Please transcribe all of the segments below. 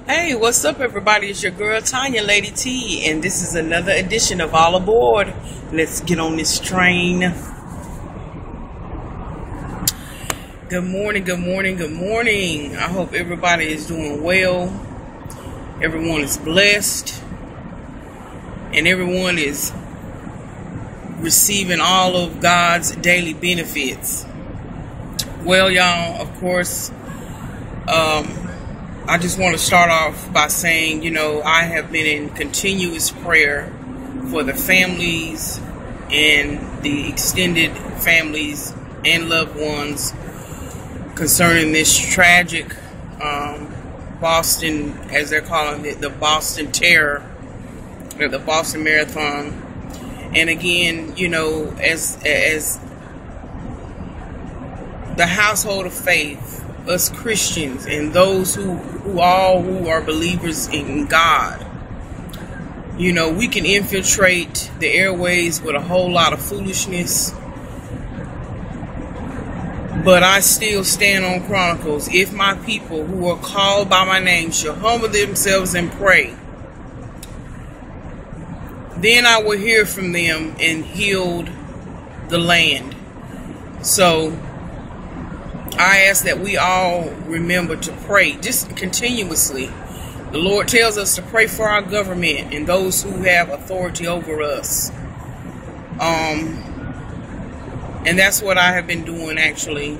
Hey, what's up, everybody? It's your girl Tanya, Lady T, and this is another edition of All Aboard. Let's get on this train. Good morning, good morning, good morning. I hope everybody is doing well. Everyone is blessed, and everyone is receiving all of God's daily benefits. Well, y'all, of course, I just want to start off by saying, I have been in continuous prayer for the families and the extended families and loved ones concerning this tragic Boston, as they're calling it, the Boston Terror, or the Boston Marathon. And again, as the household of faith, us Christians and those who are believers in God, we can infiltrate the airways with a whole lot of foolishness, but I still stand on Chronicles. If my people who are called by my name shall humble themselves and pray, then I will hear from them and heal the land. So I ask that we all remember to pray just continuously. The Lord tells us to pray for our government and those who have authority over us. And that's what I have been doing, actually.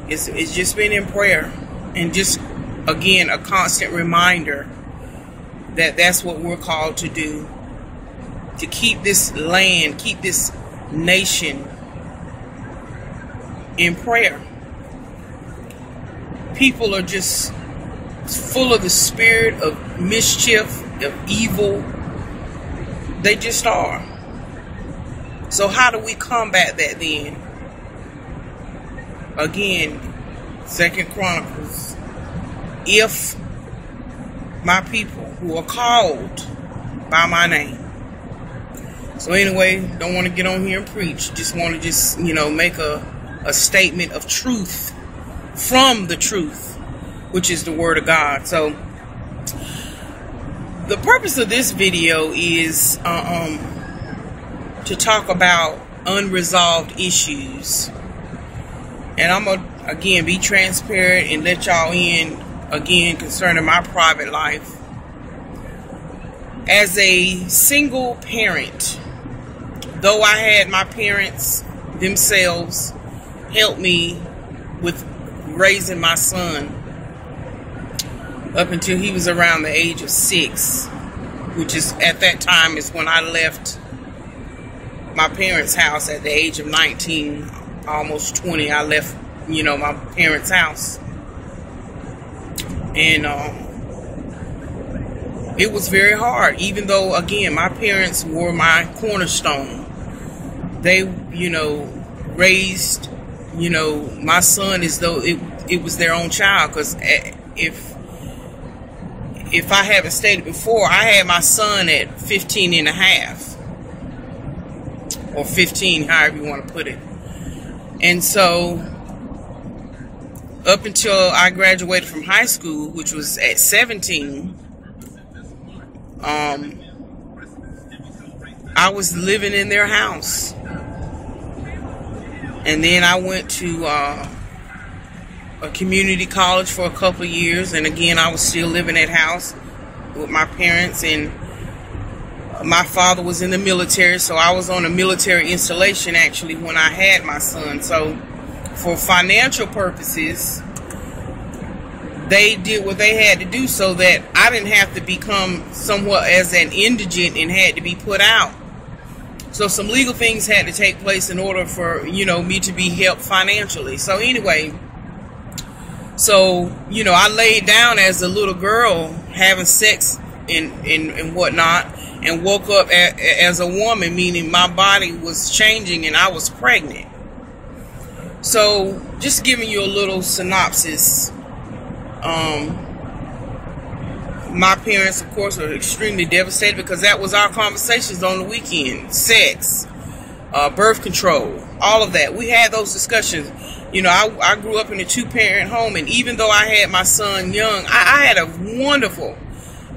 It's just been in prayer. And just, again, a constant reminder that that's what we're called to do. To keep this land, keep this nation in prayer. People are just full of the spirit of mischief, of evil. They just are. So how do we combat that then? Again, 2 Chronicles. If my people who are called by my name. So anyway, don't want to get on here and preach. Just want to make a statement of truth. From the truth, which is the word of God. So the purpose of this video is to talk about unresolved issues, and I'm gonna again be transparent and let y'all in again concerning my private life. As a single parent, though I had my parents themselves help me with raising my son up until he was around the age of 6, which is at that time is when I left my parents' house at the age of 19, almost 20. I left, my parents' house, and it was very hard. Even though, again, my parents were my cornerstone. They, raised my son as though it was their own child, because if I haven't stated before, I had my son at 15 and a half, or 15, however you want to put it. And so up until I graduated from high school, which was at 17, I was living in their house. And then I went to a community college for a couple of years, and again I was still living at house with my parents, and my father was in the military, so I was on a military installation actually when I had my son. So for financial purposes, they did what they had to do so that I didn't have to become somewhat as an indigent and had to be put out. So some legal things had to take place in order for, me to be helped financially. So anyway, I laid down as a little girl having sex and whatnot, and woke up as a woman, meaning my body was changing and I was pregnant. So just giving you a little synopsis. My parents, of course, were extremely devastated because that was our conversations on the weekend. Sex, birth control, all of that. We had those discussions. You know, I grew up in a 2-parent home, and even though I had my son young, I had a wonderful,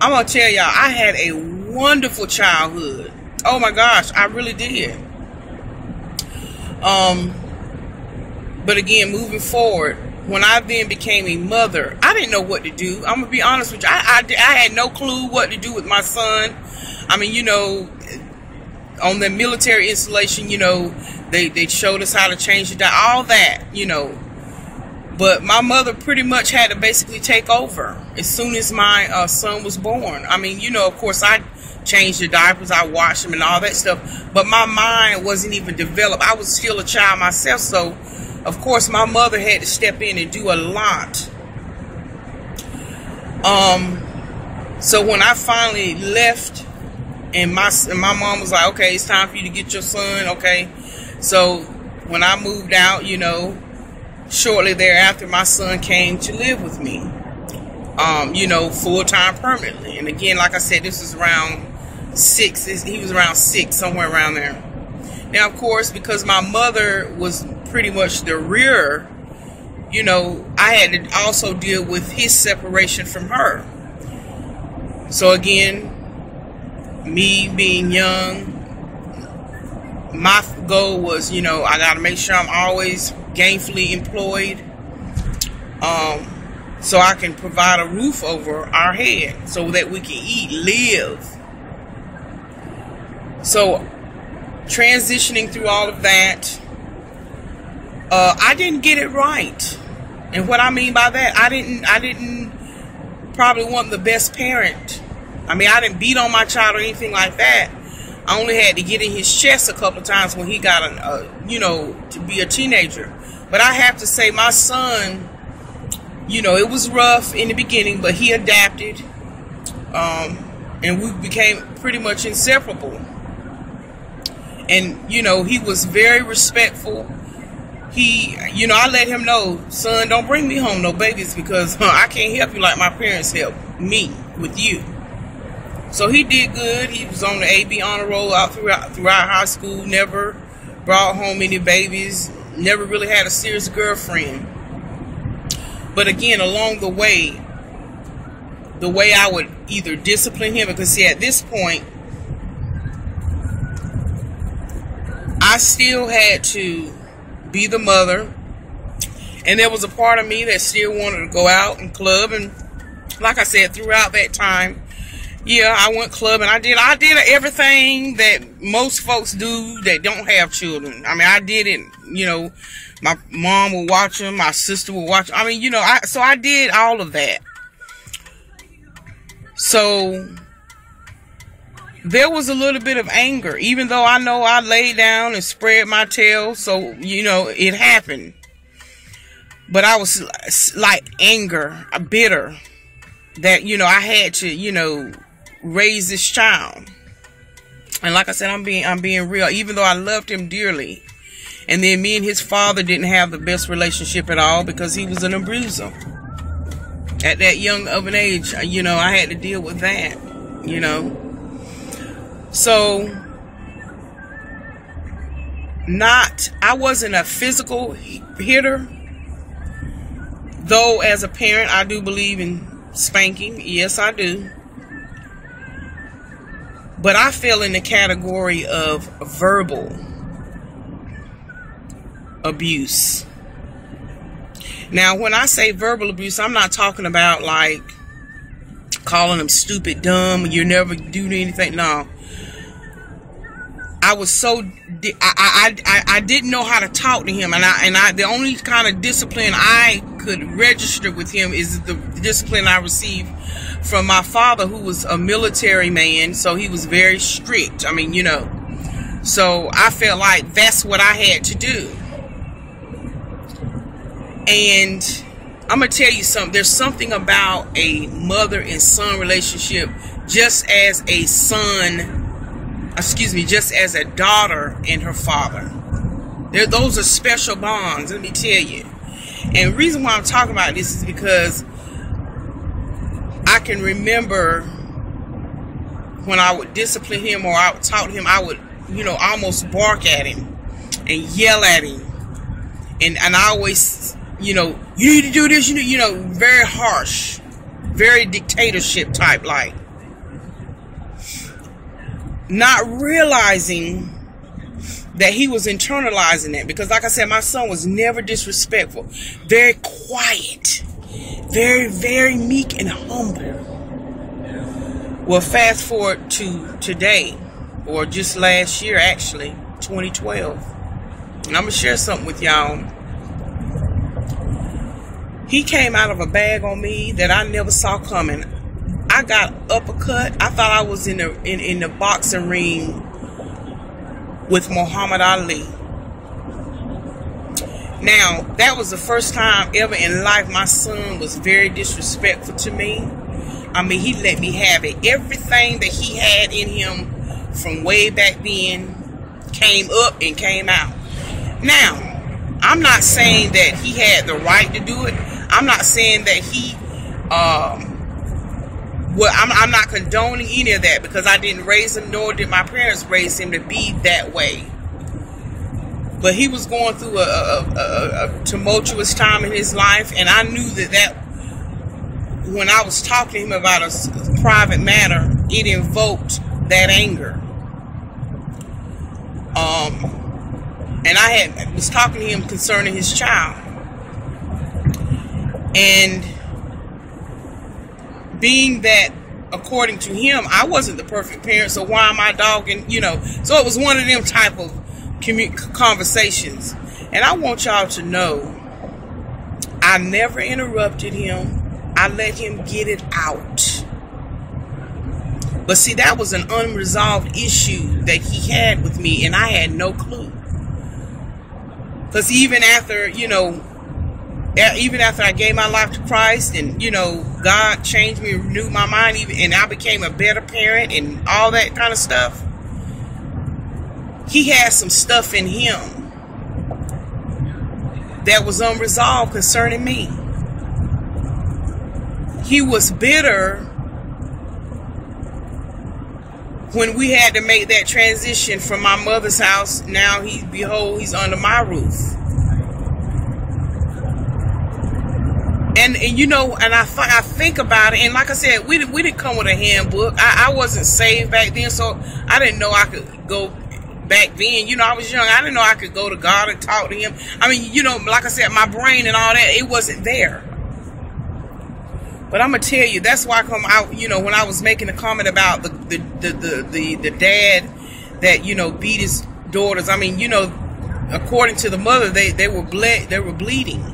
I'm going to tell y'all, I had a wonderful childhood. Oh my gosh, I really did. But again, moving forward, when I then became a mother, I didn't know what to do. I'm going to be honest with you. I had no clue what to do with my son. I mean, you know, on the military installation, you know, they showed us how to change the diet, all that, you know. But my mother pretty much had to basically take over as soon as my son was born. I mean, you know, of course, I changed the diapers, I washed them and all that stuff. But my mind wasn't even developed. I was still a child myself, so of course my mother had to step in and do a lot. So when I finally left, and my mom was like, okay, it's time for you to get your son, okay. So when I moved out, you know, shortly thereafter, my son came to live with me, you know, full-time permanently. And again, like I said, this was around 6. He was around 6, somewhere around there. Now, of course, because my mother was pretty much the rear, you know, I had to also deal with his separation from her. So again, me being young, my goal was, you know, I got to make sure I'm always gainfully employed, so I can provide a roof over our head so that we can eat, live. So transitioning through all of that, I didn't get it right. And what I mean by that, I didn't probably want the best parent. I mean, I didn't beat on my child or anything like that. I only had to get in his chest a couple of times when he got, you know, to be a teenager. But I have to say, my son, you know, it was rough in the beginning, but he adapted, and we became pretty much inseparable. And, you know, he was very respectful. He, you know, I let him know, son, don't bring me home no babies, because I can't help you like my parents helped me with you. So he did good. He was on the AB honor roll out throughout high school. Never brought home any babies. Never really had a serious girlfriend. But again, along the way I would either discipline him, because see, at this point, I still had to be the mother. And there was a part of me that still wanted to go out and club. And like I said, throughout that time, yeah, I went clubbing. I did everything that most folks do that don't have children. I mean, I did it, you know, my mom would watch them, my sister would watch them. I mean, you know, so I did all of that. So there was a little bit of anger, even though I know I laid down and spread my tail. So, you know, it happened. But I was like anger, bitter, that, you know, I had to, you know, raise this child. And like I said, I'm being real, even though I loved him dearly. And then me and his father didn't have the best relationship at all, because he was an abuser at that young of an age. You know, I had to deal with that, you know. So I wasn't a physical hitter, though as a parent I do believe in spanking. Yes, I do. But I fell in the category of verbal abuse. Now, when I say verbal abuse, I'm not talking about like calling them stupid, dumb, you never do anything. No. I was so, I didn't know how to talk to him. And the only kind of discipline I could register with him is the discipline I received from my father, who was a military man. So he was very strict. I mean, you know, so I felt like that's what I had to do. And I'm going to tell you something. There's something about a mother and son relationship, just as a daughter and her father. Those are special bonds, let me tell you. And the reason why I'm talking about this is because I can remember when I would discipline him or I would talk to him, I would, you know, almost bark at him and yell at him. And I always, you know, you need to do this, you know, very harsh, very dictatorship type like. Not realizing that he was internalizing that, because like I said, my son was never disrespectful, very quiet, very, very meek and humble. Well, fast forward to today, or just last year actually, 2012, and I'm gonna share something with y'all. He came out of a bag on me that I never saw coming. I got uppercut. I thought I was in the boxing ring with Muhammad Ali. Now, that was the first time ever in life my son was very disrespectful to me. I mean, he let me have it. Everything that he had in him from way back then came up and came out. Now, I'm not saying that he had the right to do it. I'm not saying that he, well, I'm not condoning any of that, because I didn't raise him, nor did my parents raise him to be that way. But he was going through a tumultuous time in his life, and I knew that when I was talking to him about a private matter, it invoked that anger. And I was talking to him concerning his child. And being that, according to him, I wasn't the perfect parent, so why am I dogging, you know? So it was one of them type of conversations. And I want y'all to know, I never interrupted him. I let him get it out. But see, that was an unresolved issue that he had with me, and I had no clue. Because even after, you know, even after I gave my life to Christ, and, you know, God changed me, renewed my mind, and I became a better parent and all that kind of stuff, he had some stuff in him that was unresolved concerning me. He was bitter when we had to make that transition from my mother's house. Now he's under my roof. And you know, and I think about it, and like I said, we didn't come with a handbook. I wasn't saved back then, so I didn't know I could go back then. You know, I was young. I didn't know I could go to God and talk to him. I mean, you know, like I said, my brain and all that, it wasn't there. But I'm gonna tell you, that's why I come out. You know, when I was making a comment about the dad that, you know, beat his daughters. I mean, you know, according to the mother, they were bleeding.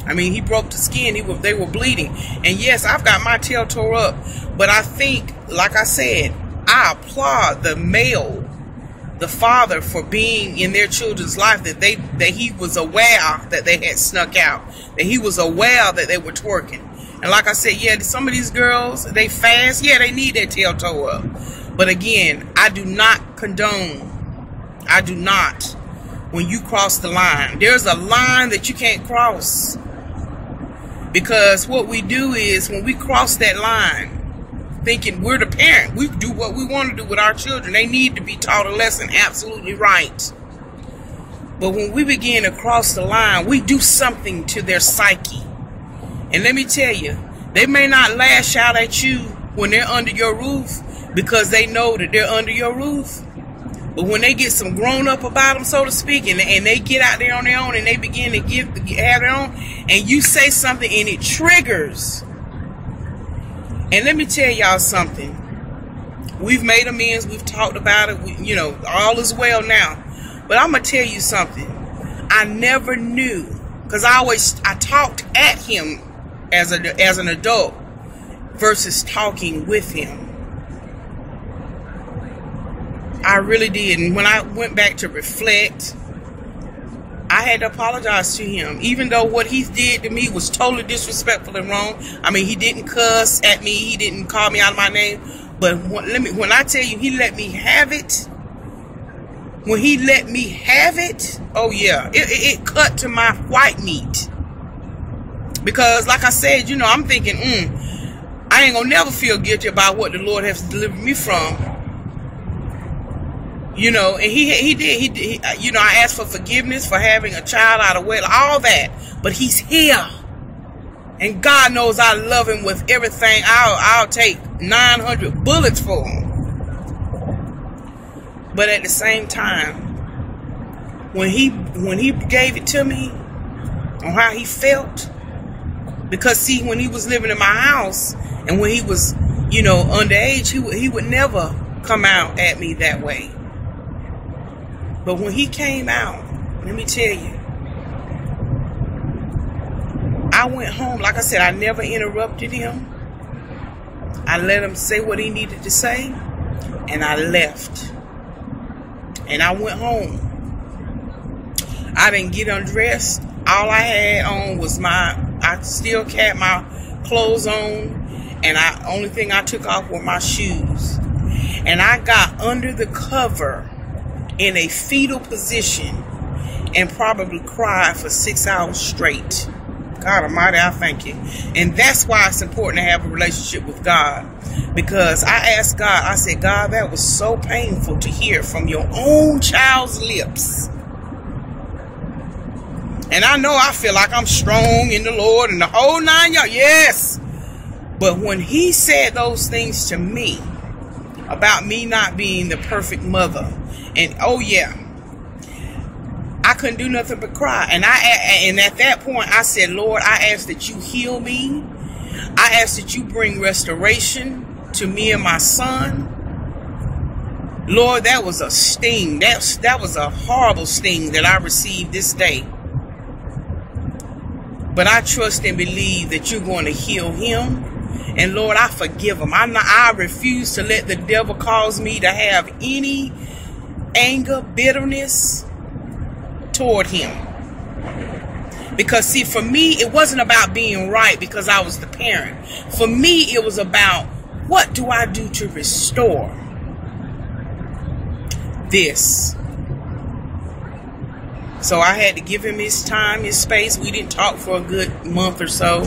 I mean, he broke the skin. They were bleeding. And yes, I've got my tail tore up. But I think, like I said, I applaud the father, for being in their children's life, that he was aware that they had snuck out, that he was aware that they were twerking. And like I said, yeah, some of these girls, they fast. Yeah, they need their tail tore up. But again, I do not condone. I do not. When you cross the line, there's a line that you can't cross. Because what we do is, when we cross that line, thinking we're the parent, we do what we want to do with our children. They need to be taught a lesson, absolutely right. But when we begin to cross the line, we do something to their psyche. And let me tell you, they may not lash out at you when they're under your roof, because they know that they're under your roof. But when they get some grown up about them, so to speak, and they get out there on their own, and they begin to have their own, and you say something and it triggers. And let me tell y'all something. We've made amends. We've talked about it. You know, all is well now. But I'm going to tell you something. I never knew, because I talked at him as an adult versus talking with him. I really did. And when I went back to reflect, I had to apologize to him, even though what he did to me was totally disrespectful and wrong. I mean, he didn't cuss at me. He didn't call me out of my name. But when I tell you, he let me have it. When he let me have it, oh yeah, it cut to my white meat. Because like I said, you know, I'm thinking, I ain't gonna never feel guilty about what the Lord has delivered me from. You know, and he did, you know, I asked for forgiveness for having a child out of wedlock, all that. But he's here. And God knows I love him with everything. I'll take 900 bullets for him. But at the same time, when he gave it to me on how he felt, because see, when he was living in my house and when he was, you know, underage, he would never come out at me that way. But when he came out, let me tell you, I went home. Like I said, I never interrupted him. I let him say what he needed to say, and I left. And I went home. I didn't get undressed. All I had on was I still had my clothes on, and only thing I took off were my shoes. And I got under the cover in a fetal position and probably cried for 6 hours straight. God Almighty, I thank you. And that's why it's important to have a relationship with God. Because I asked God, I said, God, that was so painful to hear from your own child's lips. And I know I feel like I'm strong in the Lord and the whole 9 yards. Yes. But when he said those things to me about me not being the perfect mother, and oh yeah, I couldn't do nothing but cry. And at that point, I said, Lord, I ask that you heal me. I ask that you bring restoration to me and my son. Lord, that was a sting. That was a horrible sting that I received this day. But I trust and believe that you're going to heal him. And Lord, I forgive him. I refuse to let the devil cause me to have any anger, bitterness toward him. Because see, for me, it wasn't about being right because I was the parent. For me, it was about, what do I do to restore this? So I had to give him his time, his space. We didn't talk for a good month or so.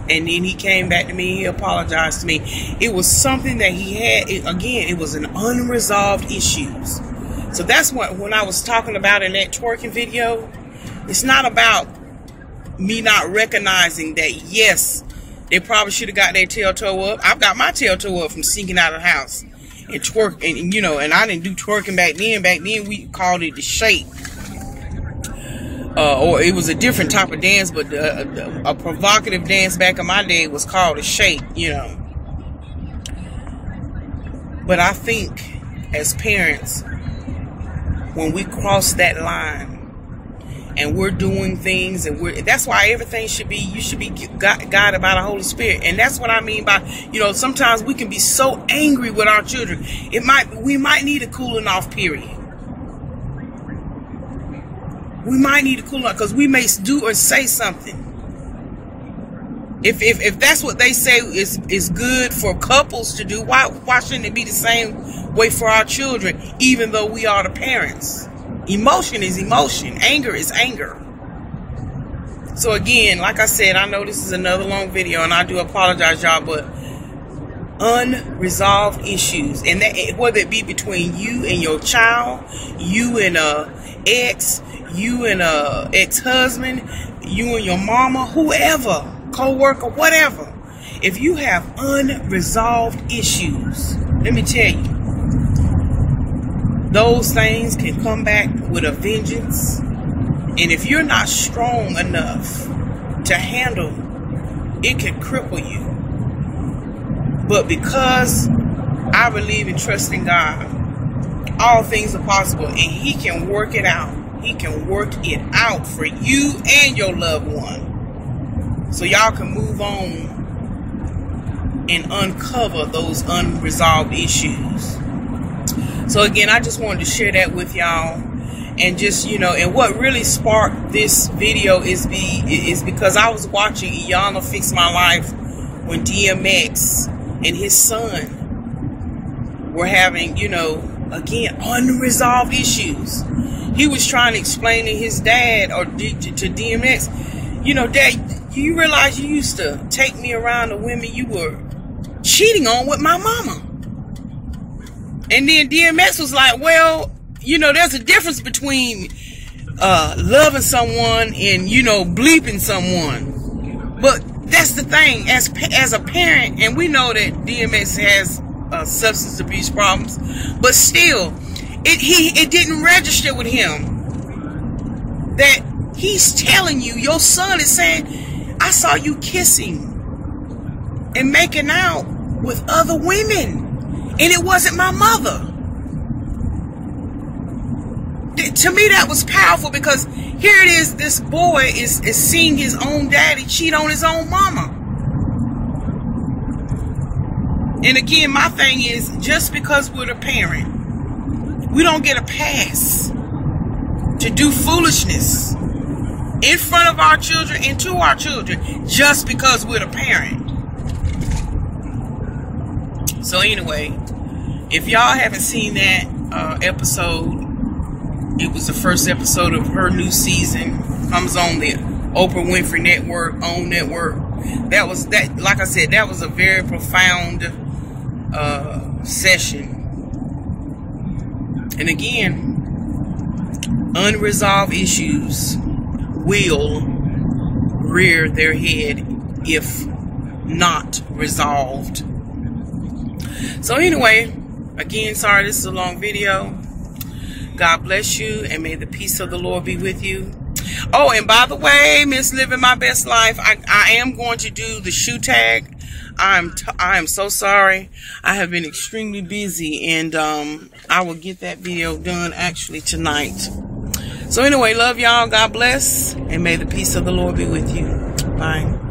And then he came back to me. He apologized to me. It was something that he had. Again, it was an unresolved issues. So that's what, when I was talking about in that twerking video, it's not about me not recognizing that, yes, they probably should have got their tail toe up. I've got my tail toe up from sneaking out of the house and twerk. And you know, and I didn't do twerking back then. Back then, we called it the shake. Or it was a different type of dance, but a provocative dance back in my day was called a shake, you know. But I think as parents, when we cross that line and we're doing things, and that's why everything should be, you should be guided by the Holy Spirit. And that's what I mean by, you know, sometimes we can be so angry with our children. We might need a cooling off period. We might need to cool off because we may do or say something. If that's what they say is good for couples to do, why shouldn't it be the same way for our children, even though we are the parents? Emotion is emotion. Anger is anger. So again, like I said, I know this is another long video, and I do apologize, y'all, but unresolved issues, and that, whether it be between you and your child, you and ex, you and ex-husband, you and your mama, whoever, co-worker, whatever. If you have unresolved issues, let me tell you, those things can come back with a vengeance. And if you're not strong enough to handle, it can cripple you. But because I believe and trust in God, all things are possible, and he can work it out. He can work it out for you and your loved one, so y'all can move on and uncover those unresolved issues. So again, I just wanted to share that with y'all. And just, you know, and what really sparked this video is because I was watching Iyanla Fix My Life when DMX and his son were having, you know, again, unresolved issues. He was trying to explain to his dad, or to DMX, you know, Dad, you realize you used to take me around the women you were cheating on with my mama. And then DMX was like, well, you know, there's a difference between loving someone and, you know, bleeping someone. But that's the thing, as a parent, and we know that DMX has substance abuse problems, but still, it didn't register with him that he's telling you, your son is saying, I saw you kissing and making out with other women, and it wasn't my mother. To me, that was powerful, because here it is, this boy is seeing his own daddy cheat on his own mama. And again, my thing is, just because we're the parent, we don't get a pass to do foolishness in front of our children and to our children just because we're the parent. So anyway, if y'all haven't seen that episode, it was the first episode of her new season. Comes on the Oprah Winfrey Network, OWN Network. That like I said, that was a very profound session. And again, unresolved issues will rear their head if not resolved. So anyway, again, sorry this is a long video. God bless you, and may the peace of the Lord be with you. Oh, and by the way, Miss Living My Best Life, I am going to do the shoe tag. I am so sorry. I have been extremely busy, and I will get that video done actually tonight. So anyway, love y'all. God bless, and may the peace of the Lord be with you. Bye.